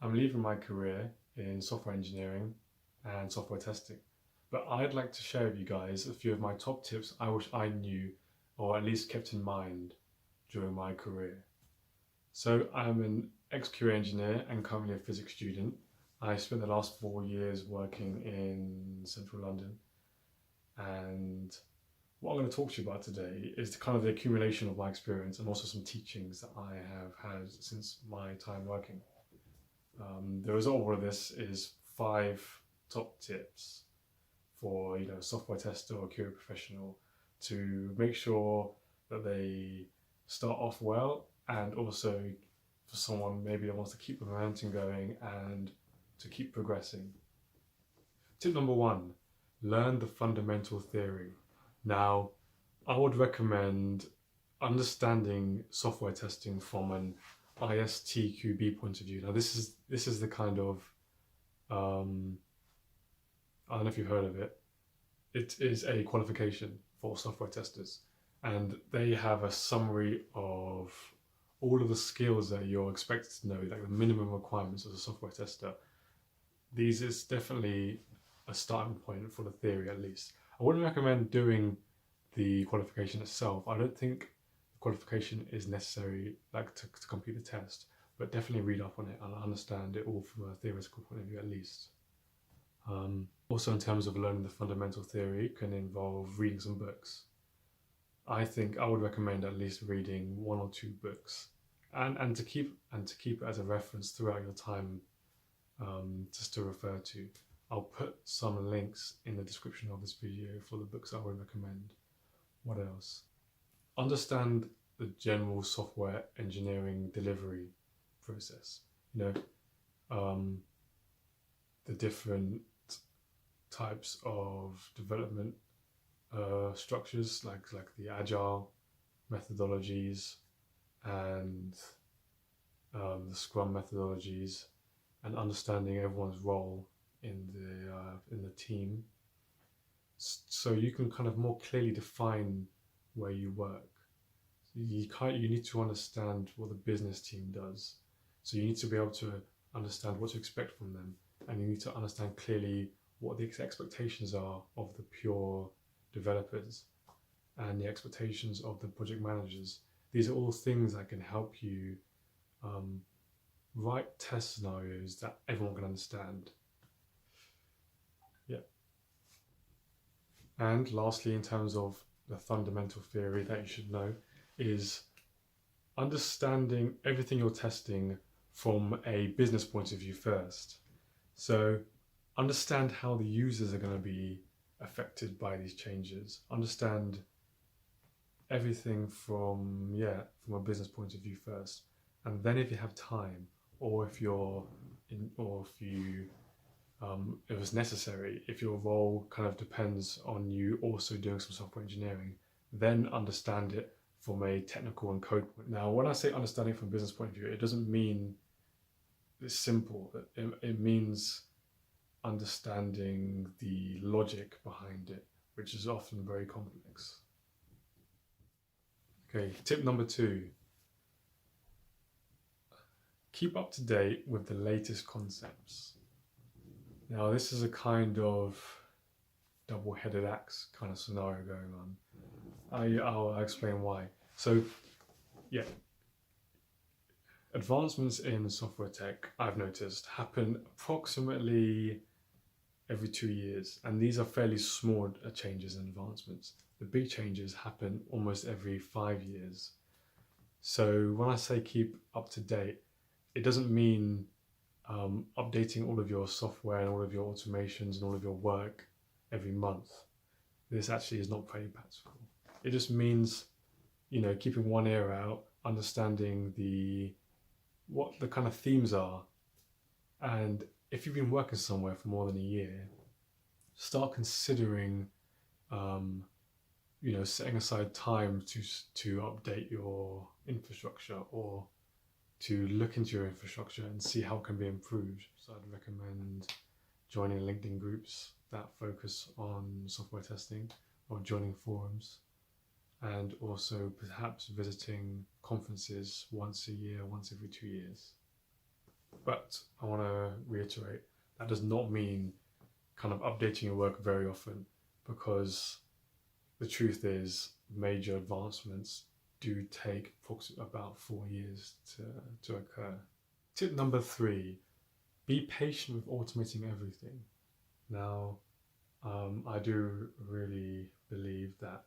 I'm leaving my career in software engineering and software testing, but I'd like to share with you guys a few of my top tips I wish I knew or at least kept in mind during my career. So I'm an ex-QA engineer and currently a physics student. I spent the last 4 years working in central London, and what I'm going to talk to you about today is the accumulation of my experience and also some teachings that I have had since my time working. The result of all of this is 5 top tips for a software tester or QA professional to make sure that they start off well, and also for someone maybe that wants to keep the momentum going and to keep progressing. Tip number 1: learn the fundamental theory. Now, I would recommend understanding software testing from an ISTQB point of view. Now, this is the kind of I don't know if you've heard of it. It is a qualification for software testers, and they have a summary of all of the skills that you're expected to know, like the minimum requirements as a software tester. These is definitely a starting point for the theory, at least. I wouldn't recommend doing the qualification itself. I don't think the qualification is necessary, like to complete the test, but definitely read up on it and understand it all from a theoretical point of view, at least. Also, in terms of learning the fundamental theory, it can involve reading some books. I think I would recommend at least reading 1 or 2 books, and to keep it as a reference throughout your time, just to refer to. I'll put some links in the description of this video for the books I would recommend. What else? Understand the general software engineering delivery process. The different types of development structures, like the Agile methodologies and the Scrum methodologies, and understanding everyone's role in the team, so you can kind of more clearly define where you work. You need to understand what the business team does, so you need to be able to understand what to expect from them, and you need to understand clearly what the expectations are of the pure developers and the expectations of the project managers. These are all things that can help you write test scenarios that everyone can understand. Yeah. And lastly, in terms of the fundamental theory that you should know, is understanding everything you're testing from a business point of view first. So understand how the users are going to be affected by these changes. Understand everything from a business point of view first, and then if you have time, or if it's necessary, if your role kind of depends on you also doing some software engineering, then understand it from a technical and code point. Now, when I say understanding from a business point of view, it doesn't mean it's simple. It means understanding the logic behind it, which is often very complex. Okay, tip number 2. Keep up to date with the latest concepts. Now, this is a kind of double-headed axe kind of scenario going on. I'll explain why. So, yeah, advancements in software tech, I've noticed, happen approximately every 2 years, and these are fairly small changes and advancements. The big changes happen almost every 5 years. So when I say keep up to date, it doesn't mean updating all of your software and all of your automations and all of your work every month. This actually is not very practical. It just means, keeping one ear out, understanding what the kind of themes are, and if you've been working somewhere for more than a year, start considering, setting aside time to update your infrastructure, or to look into your infrastructure and see how it can be improved. So I'd recommend joining LinkedIn groups that focus on software testing, or joining forums, and also perhaps visiting conferences once a year, once every 2 years. But I want to reiterate that does not mean kind of updating your work very often, because the truth is major advancements do take approximately about 4 years to occur. Tip number 3, be patient with automating everything. Now, I do really believe that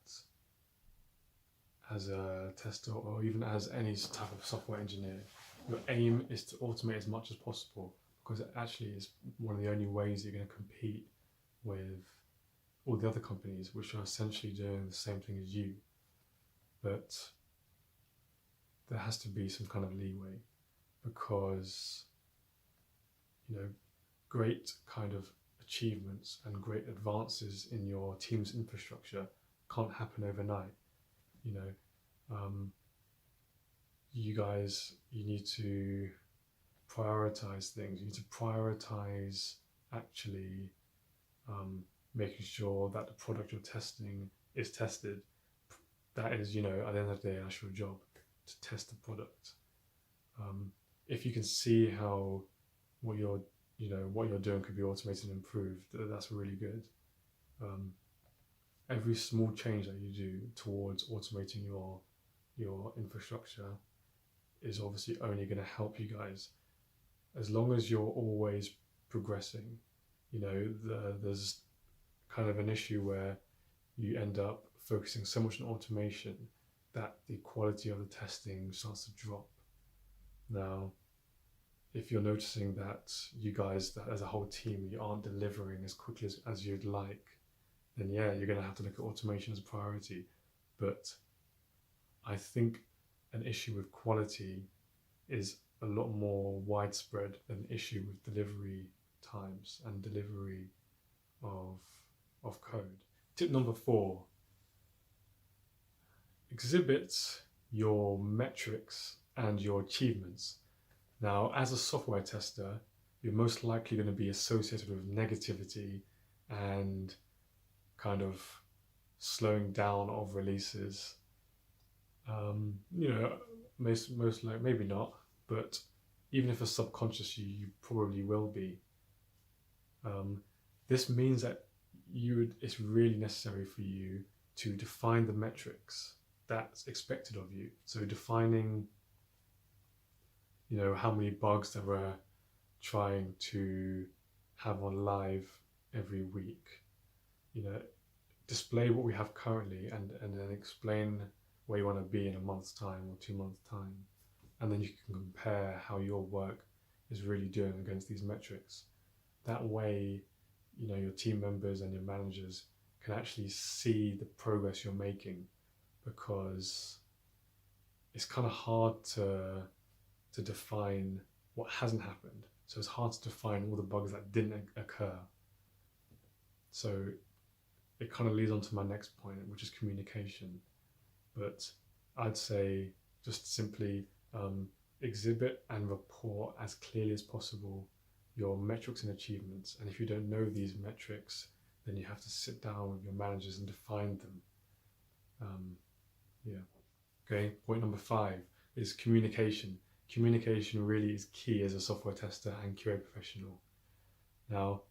as a tester or even as any type of software engineer, your aim is to automate as much as possible, because it actually is one of the only ways you're going to compete with all the other companies which are essentially doing the same thing as you. But there has to be some kind of leeway, because great kind of achievements and great advances in your team's infrastructure can't happen overnight. You need to prioritize things. You need to prioritize actually making sure that the product you're testing is tested. That is, at the end of the day, that's your job, to test the product. If you can see how what you're doing could be automated and improved, that's really good. Every small change that you do towards automating your infrastructure is obviously only going to help you guys, as long as you're always progressing. There's kind of an issue where you end up focusing so much on automation that the quality of the testing starts to drop. Now, if you're noticing that you guys, that as a whole team, you aren't delivering as quickly as you'd like, then yeah, you're going to have to look at automation as a priority. But I think an issue with quality is a lot more widespread than an issue with delivery times and delivery of code. Tip number 4, exhibit your metrics and your achievements. Now, as a software tester, you're most likely going to be associated with negativity and kind of slowing down of releases. Most like, maybe not, but even if it's subconscious, you probably will be. This means that it's really necessary for you to define the metrics that's expected of you. So defining, how many bugs that we're trying to have on live every week. Display what we have currently and then explain where you want to be in a month's time or 2 months' time. And then you can compare how your work is really doing against these metrics. That way, your team members and your managers can actually see the progress you're making, because it's kind of hard to define what hasn't happened. So it's hard to define all the bugs that didn't occur. So it kind of leads on to my next point, which is communication. But I'd say just simply exhibit and report as clearly as possible your metrics and achievements. And if you don't know these metrics, then you have to sit down with your managers and define them. Okay, point number 5 is communication. Communication really is key as a software tester and QA professional. Now,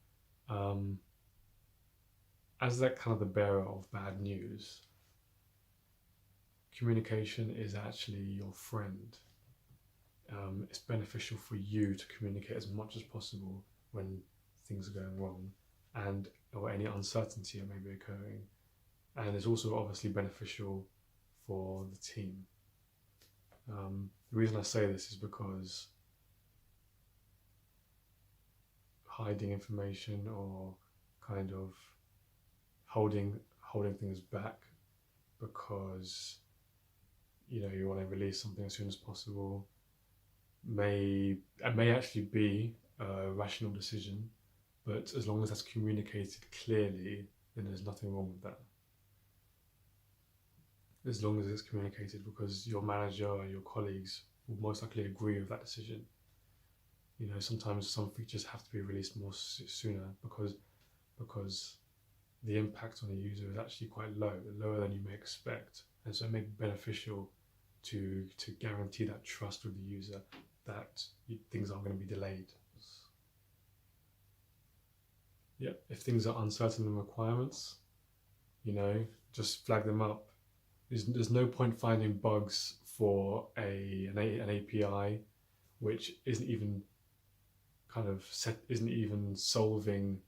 as that kind of the bearer of bad news, communication is actually your friend. It's beneficial for you to communicate as much as possible when things are going wrong or any uncertainty that may be occurring. And it's also obviously beneficial for the team. The reason I say this is because hiding information or kind of holding things back because you want to release something as soon as possible may actually be a rational decision, but as long as that's communicated clearly, then there's nothing wrong with that. As long as it's communicated, because your manager and your colleagues will most likely agree with that decision. Sometimes some features have to be released more sooner because the impact on the user is actually quite lower than you may expect, and so it may be beneficial to guarantee that trust with the user that things aren't going to be delayed. Yeah, if things are uncertain in requirements, just flag them up. There's no point finding bugs for an API which isn't even isn't even solving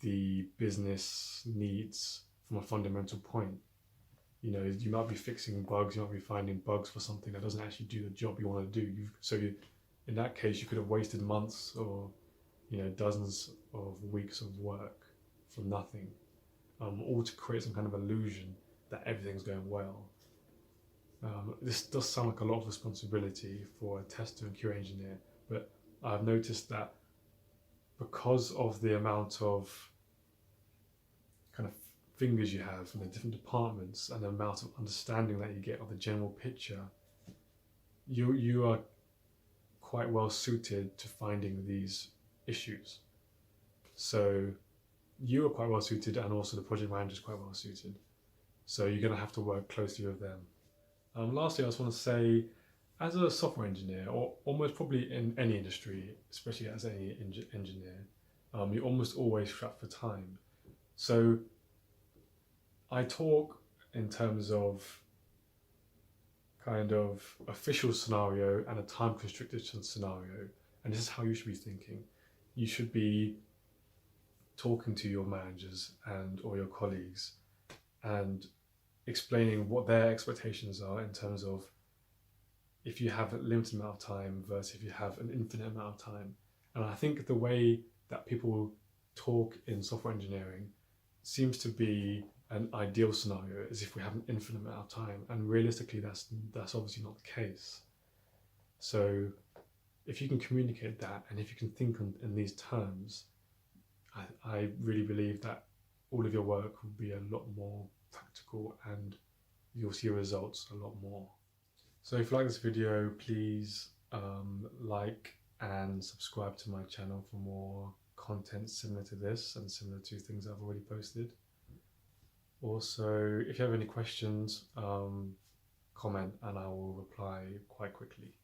the business needs from a fundamental point. You might be fixing bugs, you might be finding bugs for something that doesn't actually do the job you want to do. In that case, you could have wasted months or dozens of weeks of work for nothing, all to create some kind of illusion that everything's going well. This does sound like a lot of responsibility for a tester and QA engineer, but I've noticed that because of the amount of kind of fingers you have in the different departments and the amount of understanding that you get of the general picture, you are quite well suited to finding these issues. So you are quite well suited, and also the project manager is quite well suited. So you're going to have to work closely with them. Lastly, I just want to say, as a software engineer, or almost probably in any industry, especially as any engineer, you're almost always strapped for time. So I talk in terms of kind of official scenario and a time constricted scenario, and this is how you should be thinking. You should be talking to your managers or your colleagues and explaining what their expectations are in terms of if you have a limited amount of time versus if you have an infinite amount of time. And I think the way that people talk in software engineering seems to be an ideal scenario, as if we have an infinite amount of time, and realistically that's obviously not the case. So if you can communicate that, and if you can think in these terms, I really believe that all of your work will be a lot more practical and you'll see results a lot more. So if you like this video, please like and subscribe to my channel for more content similar to this and similar to things I've already posted. Also, if you have any questions, comment and I will reply quite quickly.